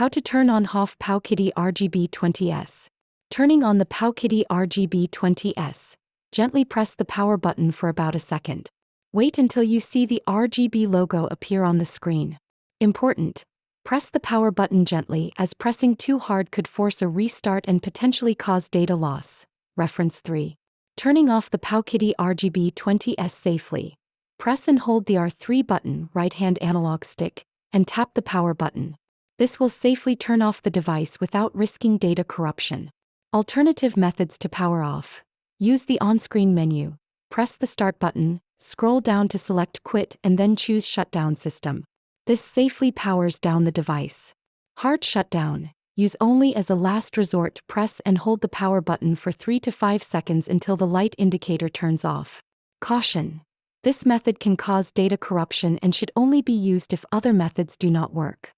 How to turn on off PowKiddy RGB20S. Turning on the PowKiddy RGB20S. Gently press the power button for about a second. Wait until you see the RGB logo appear on the screen. Important: press the power button gently, as pressing too hard could force a restart and potentially cause data loss. Reference 3. Turning off the PowKiddy RGB20S safely. Press and hold the R3 button, right-hand analog stick, and tap the power button. This will safely turn off the device without risking data corruption. Alternative methods to power off. Use the on-screen menu. Press the Start button, scroll down to select Quit and then choose Shutdown System. This safely powers down the device. Hard shutdown. Use only as a last resort. Press and hold the power button for 3 to 5 seconds until the light indicator turns off. Caution: this method can cause data corruption and should only be used if other methods do not work.